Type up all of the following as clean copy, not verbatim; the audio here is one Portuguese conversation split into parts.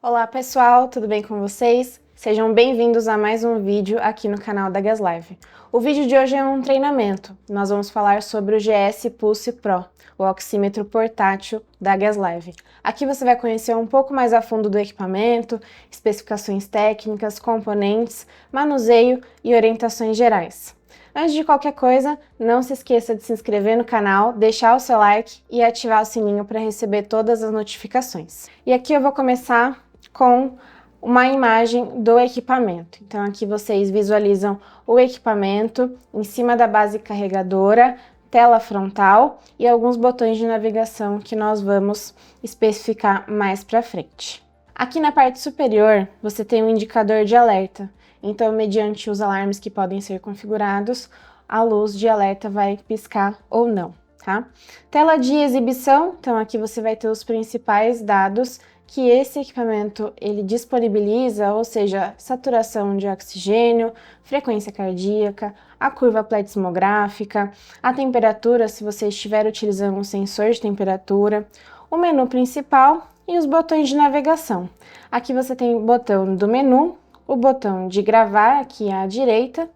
Olá pessoal, tudo bem com vocês? Sejam bem-vindos a mais um vídeo aqui no canal da Gaslive. O vídeo de hoje é um treinamento. Nós vamos falar sobre o GS Pulse Pro, o oxímetro portátil da Gaslive. Aqui você vai conhecer um pouco mais a fundo do equipamento, especificações técnicas, componentes, manuseio e orientações gerais. Antes de qualquer coisa, não se esqueça de se inscrever no canal, deixar o seu like e ativar o sininho para receber todas as notificações. E aqui eu vou começar com uma imagem do equipamento. Então aqui vocês visualizam o equipamento em cima da base carregadora, tela frontal e alguns botões de navegação que nós vamos especificar mais para frente. Aqui na parte superior você tem um indicador de alerta. Então, mediante os alarmes que podem ser configurados, a luz de alerta vai piscar ou não, tá? Tela de exibição, então aqui você vai ter os principais dados que esse equipamento ele disponibiliza, ou seja, saturação de oxigênio, frequência cardíaca, a curva pletismográfica, a temperatura, se você estiver utilizando um sensor de temperatura, o menu principal e os botões de navegação. Aqui você tem o botão do menu, o botão de gravar aqui à direita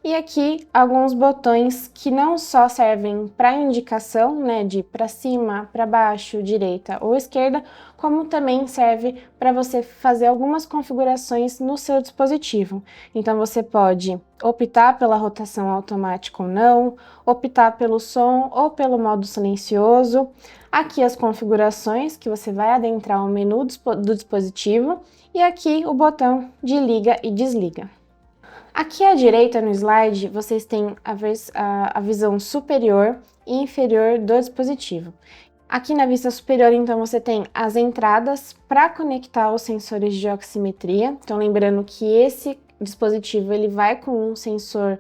e aqui alguns botões que não só servem para indicação, né, de para cima, para baixo, direita ou esquerda, como também serve para você fazer algumas configurações no seu dispositivo. Então você pode optar pela rotação automática ou não, optar pelo som ou pelo modo silencioso. Aqui as configurações que você vai adentrar o menu do dispositivo e aqui o botão de liga e desliga. Aqui à direita no slide, vocês têm a visão superior e inferior do dispositivo. Aqui na vista superior, então, você tem as entradas para conectar os sensores de oximetria. Então, lembrando que esse dispositivo ele vai com um sensor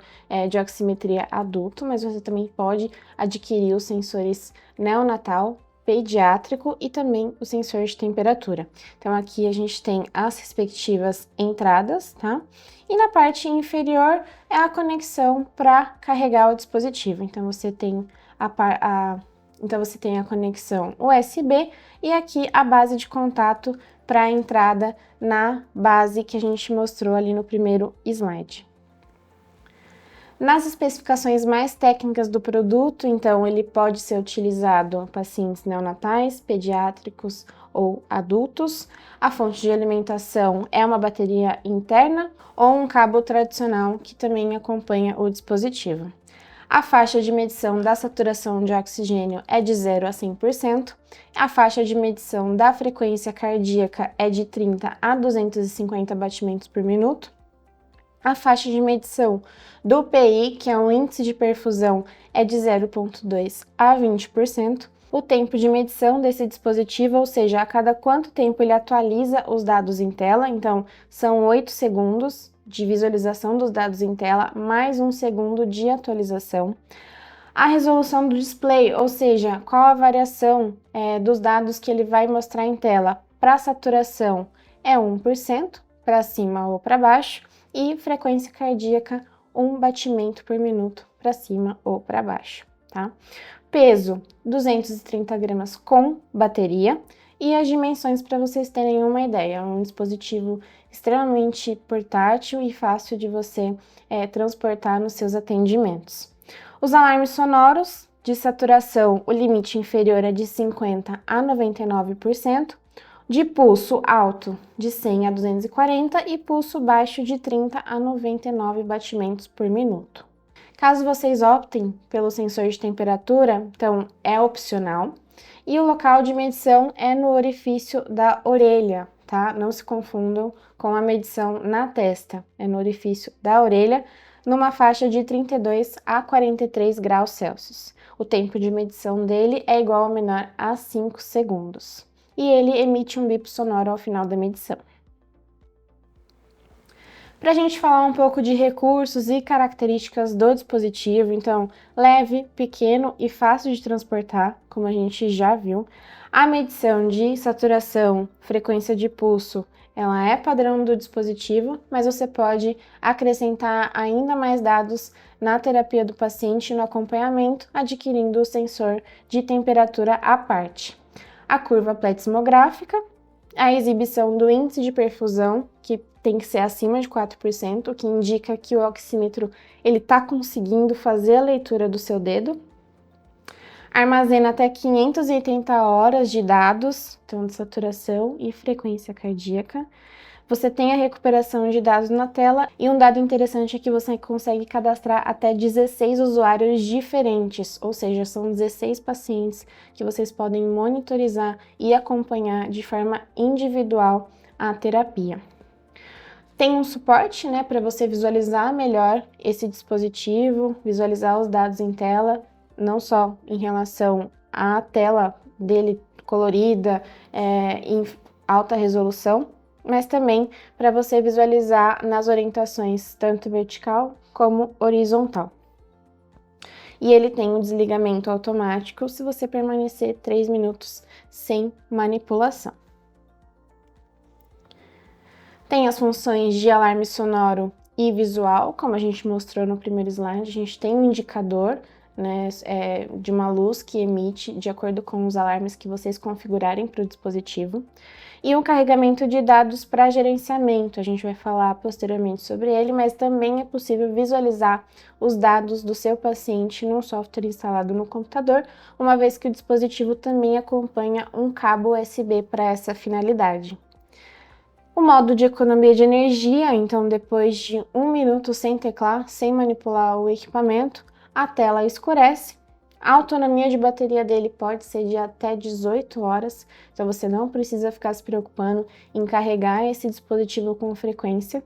de oximetria adulto, mas você também pode adquirir os sensores neonatal, pediátrico e também o sensor de temperatura. Então aqui a gente tem as respectivas entradas, tá? E na parte inferior é a conexão para carregar o dispositivo. Então você tem a conexão USB e aqui a base de contato para a entrada na base que a gente mostrou ali no primeiro slide. Nas especificações mais técnicas do produto, então, ele pode ser utilizado em pacientes neonatais, pediátricos ou adultos. A fonte de alimentação é uma bateria interna ou um cabo tradicional que também acompanha o dispositivo. A faixa de medição da saturação de oxigênio é de 0 a 100%. A faixa de medição da frequência cardíaca é de 30 a 250 batimentos por minuto. A faixa de medição do PI, que é o índice de perfusão, é de 0,2 a 20%. O tempo de medição desse dispositivo, ou seja, a cada quanto tempo ele atualiza os dados em tela, então são 8 segundos de visualização dos dados em tela, mais 1 segundo de atualização. A resolução do display, ou seja, qual a variação dos dados que ele vai mostrar em tela. Para saturação é 1%, para cima ou para baixo, e frequência cardíaca, 1 batimento por minuto para cima ou para baixo, tá? Peso, 230 gramas com bateria e as dimensões para vocês terem uma ideia. É um dispositivo extremamente portátil e fácil de você transportar nos seus atendimentos. Os alarmes sonoros de saturação, o limite inferior é de 50% a 99%. De pulso alto de 100 a 240 e pulso baixo de 30 a 99 batimentos por minuto. Caso vocês optem pelo sensor de temperatura, então é opcional. E o local de medição é no orifício da orelha, tá? Não se confundam com a medição na testa, é no orifício da orelha, numa faixa de 32 a 43 graus Celsius. O tempo de medição dele é igual ou menor a 5 segundos. E ele emite um bip sonoro ao final da medição. Para a gente falar um pouco de recursos e características do dispositivo, então, leve, pequeno e fácil de transportar, como a gente já viu. A medição de saturação, frequência de pulso, ela é padrão do dispositivo, mas você pode acrescentar ainda mais dados na terapia do paciente e no acompanhamento, adquirindo o sensor de temperatura à parte. A curva pletismográfica a exibição do índice de perfusão, que tem que ser acima de 4%, o que indica que o oxímetro está conseguindo fazer a leitura do seu dedo. Armazena até 580 horas de dados, então de saturação e frequência cardíaca. Você tem a recuperação de dados na tela e um dado interessante é que você consegue cadastrar até 16 usuários diferentes, ou seja, são 16 pacientes que vocês podem monitorizar e acompanhar de forma individual a terapia. Tem um suporte, né, para você visualizar melhor esse dispositivo, visualizar os dados em tela, não só em relação à tela dele colorida, em alta resolução, mas também para você visualizar nas orientações tanto vertical como horizontal. E ele tem um desligamento automático se você permanecer 3 minutos sem manipulação. Tem as funções de alarme sonoro e visual, como a gente mostrou no primeiro slide. A gente tem um indicador, né, de uma luz que emite de acordo com os alarmes que vocês configurarem para o dispositivo. E um carregamento de dados para gerenciamento, a gente vai falar posteriormente sobre ele, mas também é possível visualizar os dados do seu paciente num software instalado no computador, uma vez que o dispositivo também acompanha um cabo USB para essa finalidade. O modo de economia de energia, então depois de 1 minuto sem teclar, sem manipular o equipamento, a tela escurece. A autonomia de bateria dele pode ser de até 18 horas, então você não precisa ficar se preocupando em carregar esse dispositivo com frequência.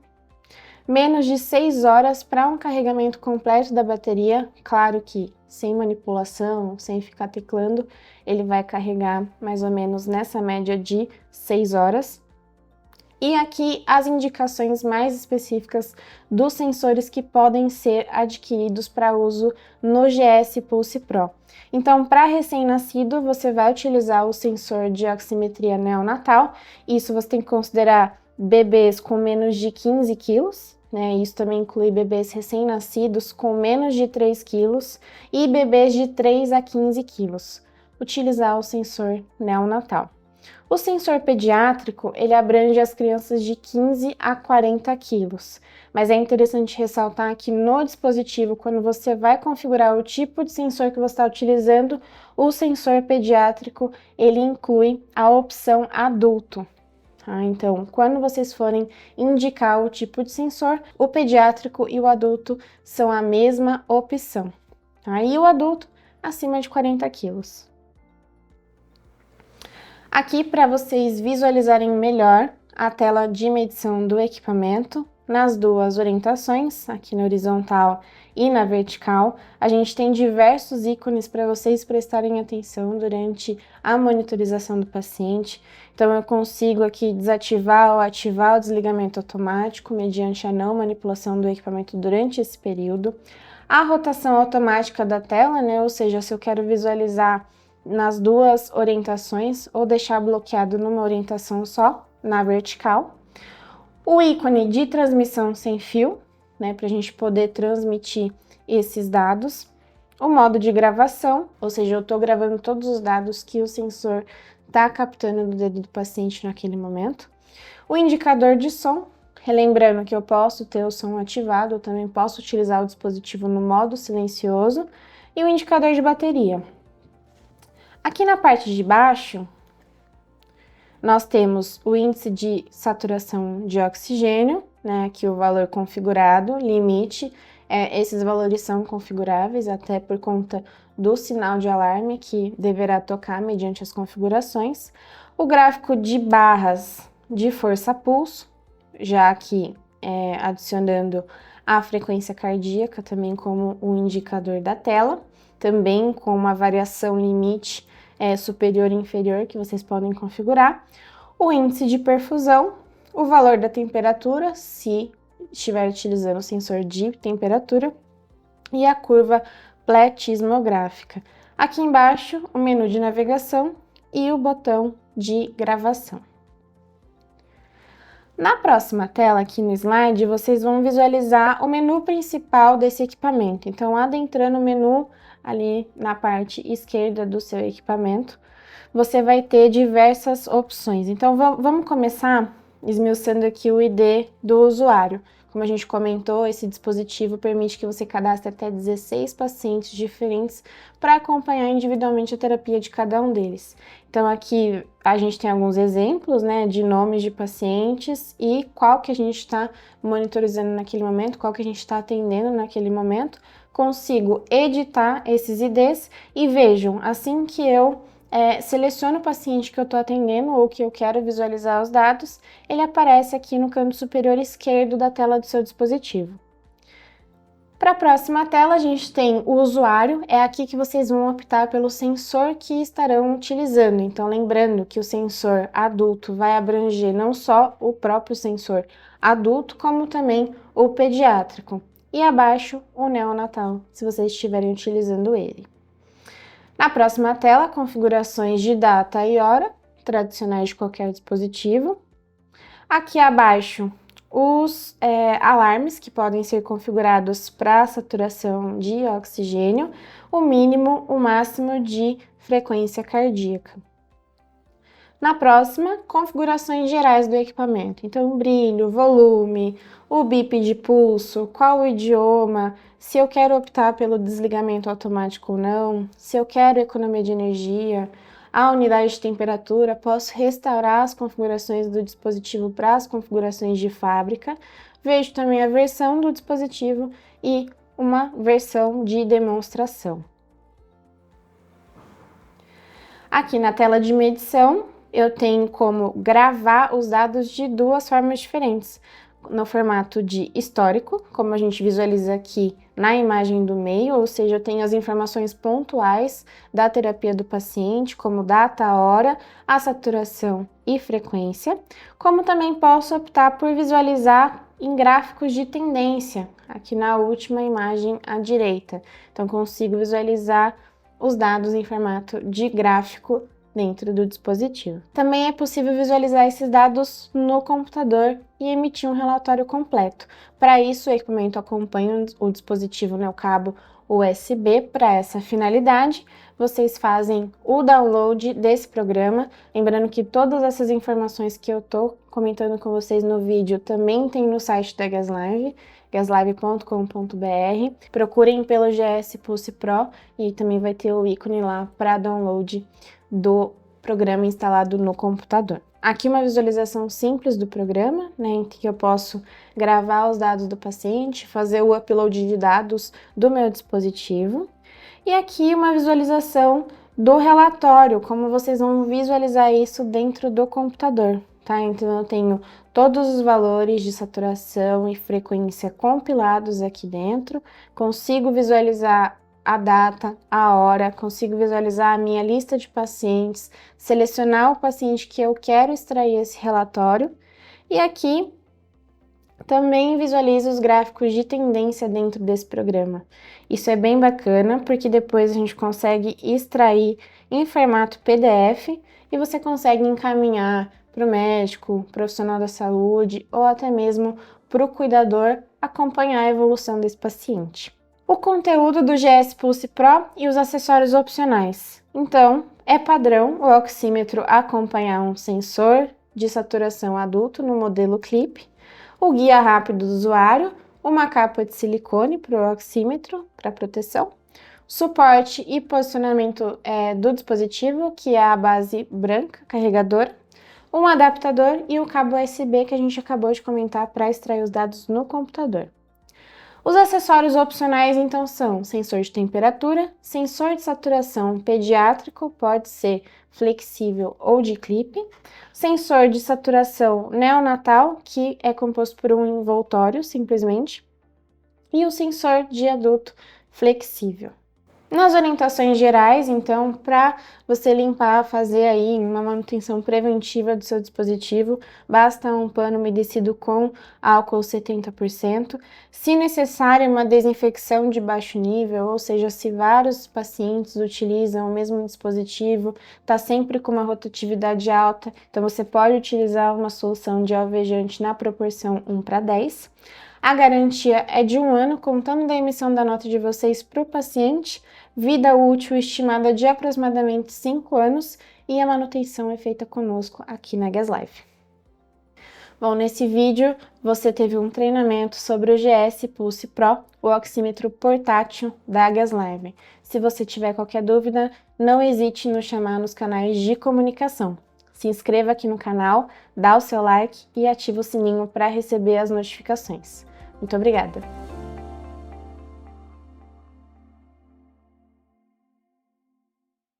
Menos de 6 horas para um carregamento completo da bateria, claro que sem manipulação, sem ficar teclando, ele vai carregar mais ou menos nessa média de 6 horas. E aqui as indicações mais específicas dos sensores que podem ser adquiridos para uso no GS Pulse Pro. Então, para recém-nascido, você vai utilizar o sensor de oximetria neonatal. Isso você tem que considerar bebês com menos de 15 quilos, né? Isso também inclui bebês recém-nascidos com menos de 3 quilos e bebês de 3 a 15 quilos. Utilizar o sensor neonatal. O sensor pediátrico, ele abrange as crianças de 15 a 40 quilos, mas é interessante ressaltar que no dispositivo, quando você vai configurar o tipo de sensor que você está utilizando, o sensor pediátrico, ele inclui a opção adulto. Então, quando vocês forem indicar o tipo de sensor, o pediátrico e o adulto são a mesma opção. E o adulto, acima de 40 quilos. Aqui, para vocês visualizarem melhor a tela de medição do equipamento, nas duas orientações, aqui na horizontal e na vertical, a gente tem diversos ícones para vocês prestarem atenção durante a monitorização do paciente. Então, eu consigo aqui desativar ou ativar o desligamento automático mediante a não manipulação do equipamento durante esse período. A rotação automática da tela, né? Ou seja, se eu quero visualizar nas duas orientações ou deixar bloqueado numa orientação só, na vertical. O ícone de transmissão sem fio, né, para a gente poder transmitir esses dados. O modo de gravação, ou seja, eu estou gravando todos os dados que o sensor está captando do dedo do paciente naquele momento. O indicador de som, relembrando que eu posso ter o som ativado, eu também posso utilizar o dispositivo no modo silencioso. E o indicador de bateria. Aqui na parte de baixo, nós temos o índice de saturação de oxigênio, né, aqui o valor configurado, limite, esses valores são configuráveis até por conta do sinal de alarme que deverá tocar mediante as configurações. O gráfico de barras de força-pulso, já aqui adicionando a frequência cardíaca também como um indicador da tela, também com uma variação limite superior e inferior que vocês podem configurar, o índice de perfusão, o valor da temperatura, se estiver utilizando o sensor de temperatura, e a curva pletismográfica. Aqui embaixo, o menu de navegação e o botão de gravação. Na próxima tela, aqui no slide, vocês vão visualizar o menu principal desse equipamento. Então, adentrando o menu ali na parte esquerda do seu equipamento, você vai ter diversas opções. Então, vamos começar esmiuçando aqui o ID do usuário. Como a gente comentou, esse dispositivo permite que você cadastre até 16 pacientes diferentes para acompanhar individualmente a terapia de cada um deles. Então aqui a gente tem alguns exemplos, né, de nomes de pacientes e qual que a gente está monitorizando naquele momento, qual que a gente está atendendo naquele momento. Consigo editar esses IDs e vejam, assim que eu seleciono o paciente que eu estou atendendo ou que eu quero visualizar os dados, ele aparece aqui no canto superior esquerdo da tela do seu dispositivo. Para a próxima tela, a gente tem o usuário, é aqui que vocês vão optar pelo sensor que estarão utilizando. Então, lembrando que o sensor adulto vai abranger não só o próprio sensor adulto, como também o pediátrico. E abaixo, o neonatal, se vocês estiverem utilizando ele. Na próxima tela, configurações de data e hora, tradicionais de qualquer dispositivo. Aqui abaixo, os alarmes que podem ser configurados para saturação de oxigênio, o mínimo, o máximo de frequência cardíaca. Na próxima, configurações gerais do equipamento. Então, brilho, volume, o bip de pulso, qual o idioma, se eu quero optar pelo desligamento automático ou não, se eu quero economia de energia, a unidade de temperatura, posso restaurar as configurações do dispositivo para as configurações de fábrica. Vejo também a versão do dispositivo e uma versão de demonstração. Aqui na tela de medição, eu tenho como gravar os dados de duas formas diferentes. No formato de histórico, como a gente visualiza aqui na imagem do meio, ou seja, eu tenho as informações pontuais da terapia do paciente, como data, hora, a saturação e frequência, como também posso optar por visualizar em gráficos de tendência, aqui na última imagem à direita. Então, consigo visualizar os dados em formato de gráfico dentro do dispositivo. Também é possível visualizar esses dados no computador e emitir um relatório completo. Para isso, o equipamento acompanha o dispositivo no cabo USB para essa finalidade. Vocês fazem o download desse programa, lembrando que todas essas informações que eu estou comentando com vocês no vídeo também tem no site da Gaslive, gaslive.com.br. Procurem pelo GS Pulse Pro e também vai ter o ícone lá para download do programa instalado no computador. Aqui uma visualização simples do programa, né, em que eu posso gravar os dados do paciente, fazer o upload de dados do meu dispositivo. E aqui uma visualização do relatório, como vocês vão visualizar isso dentro do computador, tá? Então eu tenho todos os valores de saturação e frequência compilados aqui dentro, consigo visualizar a data, a hora, consigo visualizar a minha lista de pacientes, selecionar o paciente que eu quero extrair esse relatório e aqui também visualizo os gráficos de tendência dentro desse programa. Isso é bem bacana porque depois a gente consegue extrair em formato PDF e você consegue encaminhar para o médico, profissional da saúde ou até mesmo para o cuidador acompanhar a evolução desse paciente. O conteúdo do GS Pulse Pro e os acessórios opcionais. Então, é padrão o oxímetro acompanhar um sensor de saturação adulto no modelo Clip, o guia rápido do usuário, uma capa de silicone para o oxímetro, para proteção, suporte e posicionamento do dispositivo, que é a base branca, carregadora, um adaptador e o cabo USB que a gente acabou de comentar para extrair os dados no computador. Os acessórios opcionais, então, são sensor de temperatura, sensor de saturação pediátrico, pode ser flexível ou de clipe, sensor de saturação neonatal, que é composto por um envoltório, simplesmente, e o sensor de adulto flexível. Nas orientações gerais, então, para você limpar, fazer aí uma manutenção preventiva do seu dispositivo, basta um pano umedecido com álcool 70%. Se necessário, uma desinfecção de baixo nível, ou seja, se vários pacientes utilizam o mesmo dispositivo, está sempre com uma rotatividade alta, então você pode utilizar uma solução de alvejante na proporção 1:10. A garantia é de 1 ano, contando da emissão da nota de vocês para o paciente, vida útil estimada de aproximadamente 5 anos e a manutenção é feita conosco aqui na Gaslife. Bom, nesse vídeo você teve um treinamento sobre o GS Pulse Pro, o oxímetro portátil da Gaslife. Se você tiver qualquer dúvida, não hesite em nos chamar nos canais de comunicação. Se inscreva aqui no canal, dá o seu like e ativa o sininho para receber as notificações. Muito obrigada!